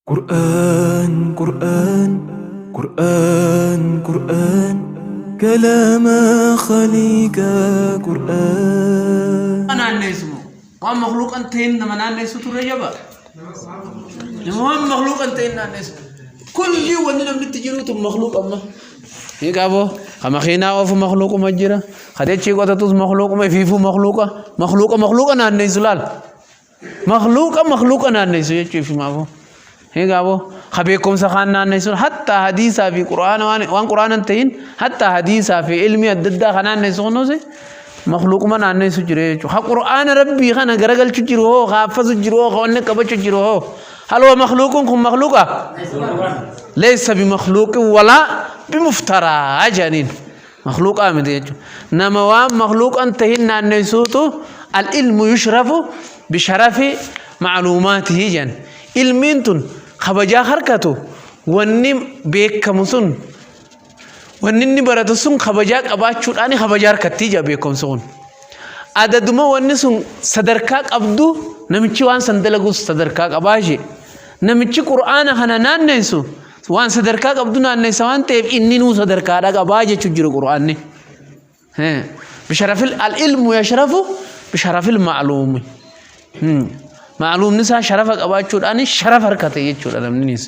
قرآن قرآن قرآن قرآن كلام خليك قرآن أنا النسمو وهم مخلوق أنتين من الناس ترجبا وهم مخلوق أنتين الناس كل يوم لم نتجروا مخلوق أما هيك أبو خما خينا أوف مخلوق مجرا خديت شيء قطع توس مخلوق ما فيفو مخلوق أنا الناس لال مخلوق أنا الناس يجي في معه هيك أبو خبيكم سخاننا الناس حتى حديثا في قرآن وان قرآن أنتين حتى حديثا في علمي الددا خنا الناس خنوسه مخلوق من الناس جريه خا قرآن ربي خنا غرغل تجريه خافز جريه خونك كبچ جريه هل هو مخلوقكم مخلوقا ليس بمخلوق ولا بمفترى أجانين مخلوق آمد نما مخلوق أنتهن الناس العلم يشرف بشرف معلوماته جن علمينتون خبجا حركته وني بيكم سن وني برات سن خبجا قباچو اني خبجا حركتي جا بيكم سن عددما وني سن صدركا قبدو نمچي وان سندلغو صدركا قباجي نمچي قرآن خنا نانيسو وان صدركا قبدو نانيسو وان تيب انينو صدركا دا قباجي چجرو قرآن ني بشرف العلم يشرف بشرف المعلوم معلوم نسا شرف قباچو اني شرف حركته يچو دمنيس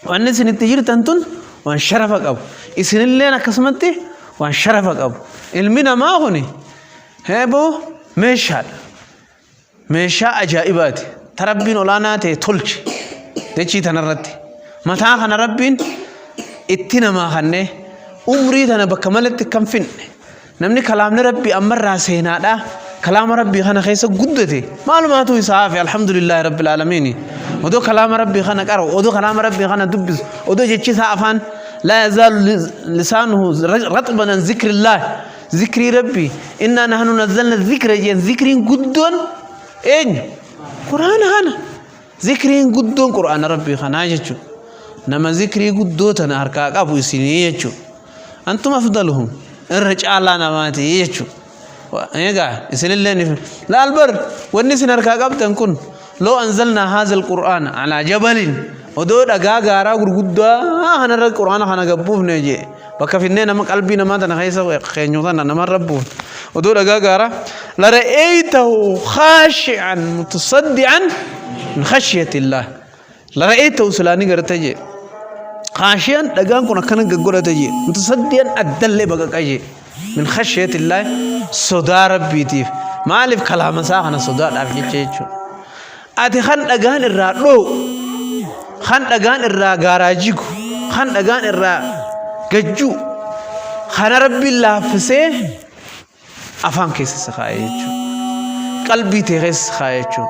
وان سن تجير تنتن وان شرف قب اسن لنا كسمتي وان شرف قب علمنا ما هوني هبو مشا عجائبات تربين ولاناتي تلج دچي تنرت متى خن ربين اتنا ما خنه عمري تنا بكملت كم فين نمني كلام ربي امر راسينا دا كلام ربي خنا خيس غدته معلوماته يصافي الحمد لله رب العالمين ودو كلام ربي خنا قرو ودو كلام ربي خنا دبس ودو جچي سافان لا يزال لسانه رطبا عن ذكر الله ذكر ربي إنا نحن نزلنا الذكر ذكرين قدون إن قرآن هنا ذكرين قدون قرآن ربي خنا يجو نما ذكري قدو تنهركا أبو سيني يجو أنتم أفضلهم الرجال نماتي يجو هيغا يسن الله لا البر ونسي نركا قبتن كن لو أنزلنا هذا القرآن على جبل ودو دغا غارا غرغدا هنا القرآن هنا غبوف نجي بكفينا نما قلبي نما تنخيسا خينيوتا نما ربو ودو دغا غارا لرأيته خاشعا متصدعا من خشية الله لرأيته سلاني غرتجي خاشعا دغان كنا كن غغورتجي متصدعا ادل بغقاجي من خشية الله صدا ربي تيف مالف كلام ساخنا صدا دافجيچو اتي خن دغان الرادو خان دغان الرا غاراجيكو خان دغان الرا گجو خان ربي الله فسه افان كيس سخايچو قلبي تيغس خايچو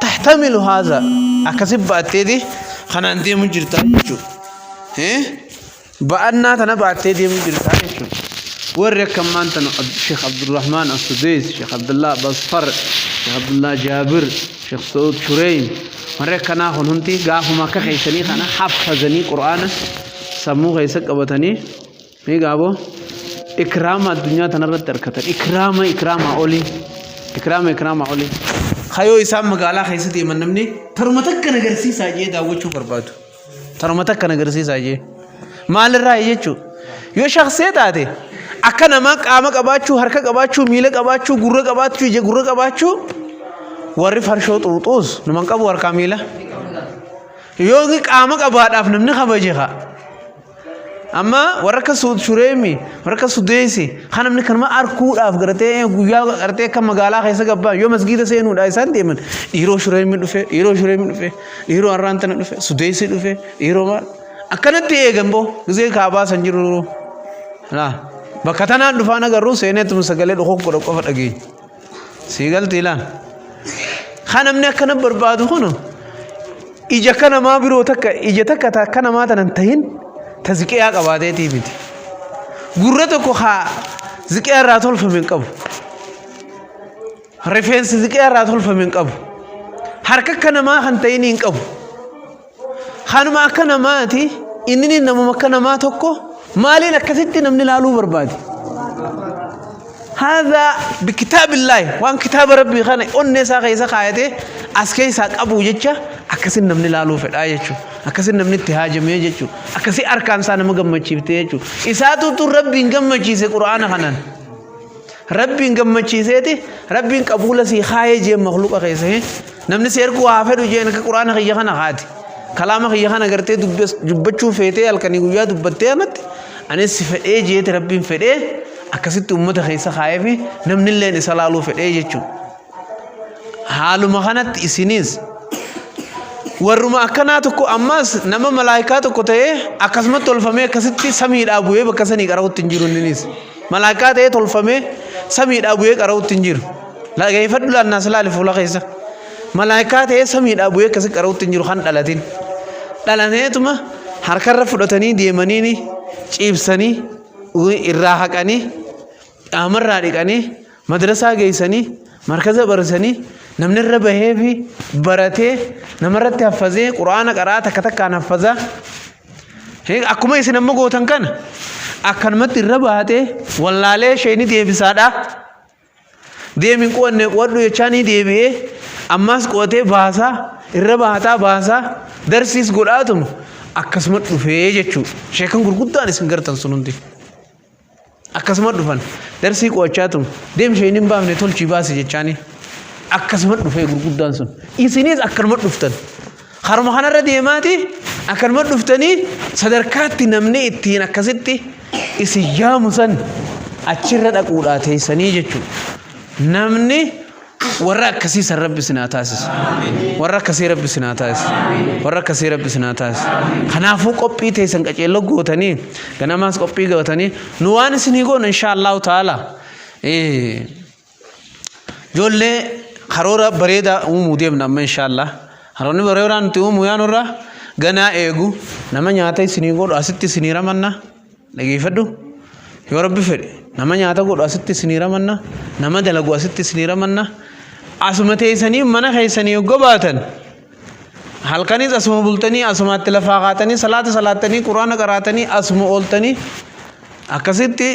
تحتمل هذا اكسب باتدي خان انتي مجرتاچو بأنا تنا باتدي مجرتاچو ورك كمان تن الشيخ عبد الرحمن السديس الشيخ عبد الله بصفر الشيخ عبد الله جابر الشيخ سعود شريم مرة كنا هنونتي قافوا ما كخيسني خنا حفظني قرآن سمو خيسك أبتني مي قابو إكرام الدنيا تنرد تركتر إكرام أولي خيو إسام مقالا خيستي من نمني ترمتك كنغرسي ساجي داوچو بربادو ترمتك كنغرسي ساجي مال الرأي يجو يو شخصيت آده أكنا ما قامك أباچو حركك أباچو ميلك أباچو غرق أباچو جي غرق أباچو warri farshoo xuuxuus numan qabu warqa miila yoogi qaama qabaadhaaf namni kabaje haa amma warra suud shureemi warra sudeesi kanamni kanama arkuudhaaf garatee guyyaa garatee kan magaalaa keessa gabbaa yoo masgiida seenuudha isaan deeman dhiiroo shureemi dhufe dhiiroo arraantana dhufe sudeesi dhufe dhiiroo maal akkanatti eegan boo gizee kaabaa san jiru laa bakka tanaan dhufaan agarruu seeneetum sagalee dhokok godha qofa dhageenya siigalti ilaan خانمنا كنا بربادو هنا إجا كنا ما برو تك إجا تك تا كنا ما تنتهين تزكية قبادة تيبيت غرتو كوها زكية راتول فمن كب ريفرنس زكية راتول فمن كب حركة كنا ما خنتهين كب خانم كنا ما تي إنني نمو كنا ما تكو مالي نكسيت نمني لالو بربادي هذا بكتاب الله وان كتاب ربي خانه النساء كيسا خايته اسكيسا قبو جچا اكسن نمن لالو فدا يچو اكسن نمن تهاجم يچو اكسي اركان سان مغمچيته يچو اساتو تو ربي غمچيسه قران خنن ربي غمچيسه ربي قبول سي خايه جي مخلوق كيسه نمن سير کو افدو جين قران خيه خنا خاتي كلام خيه خنا غرتي دبچو فيته الكني غيا دبته مت اني سفدي جيت ربي فدي أكسيت أمته خيسا خايفي نمن اللي نسلالو في أيجتشو حالو مخانت إسينيز ورما أكناتكو أماس نما ملايكاتكو تيه أكسمت تلفمي أكسيتي سمير أبوه بكسني كراو تنجيرون نيس ملايكات تيه تلفمي سمير أبوه كراو تنجير لا كيف تقول الناس لا لفولا خيسا ملايكات تيه سمير أبوه كسي كراو تنجير خان دلاتين دلاتين تما هركر رفضتني ديمانيني چيبسني irraa haqanii amarraa dhiqanii madrasaa geessanii markaza barsanii namni irra bahee fi baratee namarratti haffazee quraana qaraa takka takkaan haffazaa akkuma isin amma gootan kana akkanumatti irra baatee wallaalee sheeni deebisaadha deemin qoonne qoodhu jechaanii deebi'ee ammas qootee baasaa irra baataa darsiis godhaatuma akkasuma dhufee jechuudha sheekan gurguddaan isin gartan sun hundi akkasuma dhufan darsii qo'achaatum deem sheeniin baafne tolchii baasi jechaani akkasuma dhufee gurguddaan sun isinis akkanuma dhuftan haruma kanarra deemaati akkanuma dhuftanii sadarkaatti namni ittiin akkasitti isin yaamu san achirra dhaquudhaa teessanii jechuudha namni warra akkasii san rabbi sinaa taasisa warra akkasii rabbi sinaa taasisa warra akkasii rabbi sinaa taasisa kanaafuu qophii teessan qaceelloo gootanii ganamaas qophii gootanii nu waan isinii goonu inshaallahu ta'ala ijoollee karoora bareedaa uumuu deemna amma inshaallah karoonni bareedaa nuti uumuu yaanurraa ganaa eegu nama nyaata isinii godhu asitti isinii ramanna dhageeffadhu yoo rabbi fedhe nama nyaata godhu asitti isinii ramanna nama dalagu asitti isinii ramanna asuma teessanii mana keessanii gobaatan halkanis asuma bultanii asumatti lafaa qaatanii salaata salaatanii quraana qaraatanii asuma ooltanii akkasitti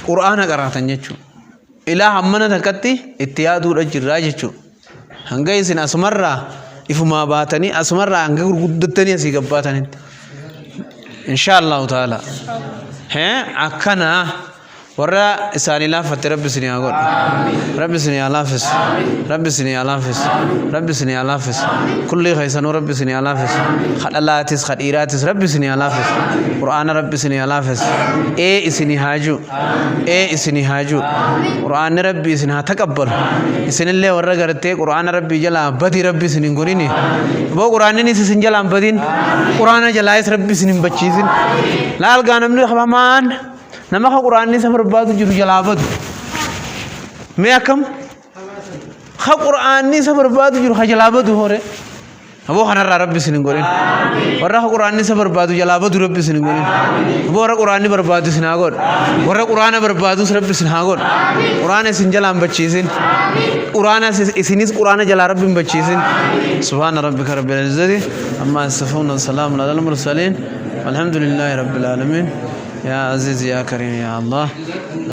quraana qaraatan jechuudha ilaa hammana takkatti itti yaaduudha jirraa jechuudha hanga isin asumarraa ifumaa baatanii asumarraa hanga gurguddatanii asii gabbaatanitti inshaallahu ta'ala akkana warra isaanii laafatte rabbi isinii haa godhu rabbi isinii haa laafisu rabbi isinii haa laafisu rabbi isinii haa laafisu kulli keessanuu rabbi isinii haa laafisu kadhalaatis kadhiiraatis rabbi isinii haa laafisu qur'aana rabbi isinii haa laafisu isinii haajuu isinii haajuu qur'aanni rabbi isin haa taqabbalu isinillee warra gartee qur'aana rabbii jalaa badii rabbi isin hin godhini boo qur'aanninis isin jalaa hin badin qur'aana jalaayis rabbi isin hin bachiisin laalgaa namni qabamaan nama ka quraanni sa barbaadu jiru jalaa badu mee akkam ka quraanni sa barbaadu jiru ka jalaa badu hore aboo kanarraa rabbi isin hin godhin warra ka quraanni sa barbaadu jalaa badu rabbi isin hin godhin aboo warra quraanni barbaadu isin haa godhu warra quraana barbaadus rabbi isin haa godhu quraana isin jalaa hin bachiisin quraana isinis quraana jalaa rabbi hin bachiisin subhaana rabbika rabbil izzati amma yasifun wa salaamun alal mursaliin walhamdulillahi rabbil alamin يا عزيز يا كريم يا الله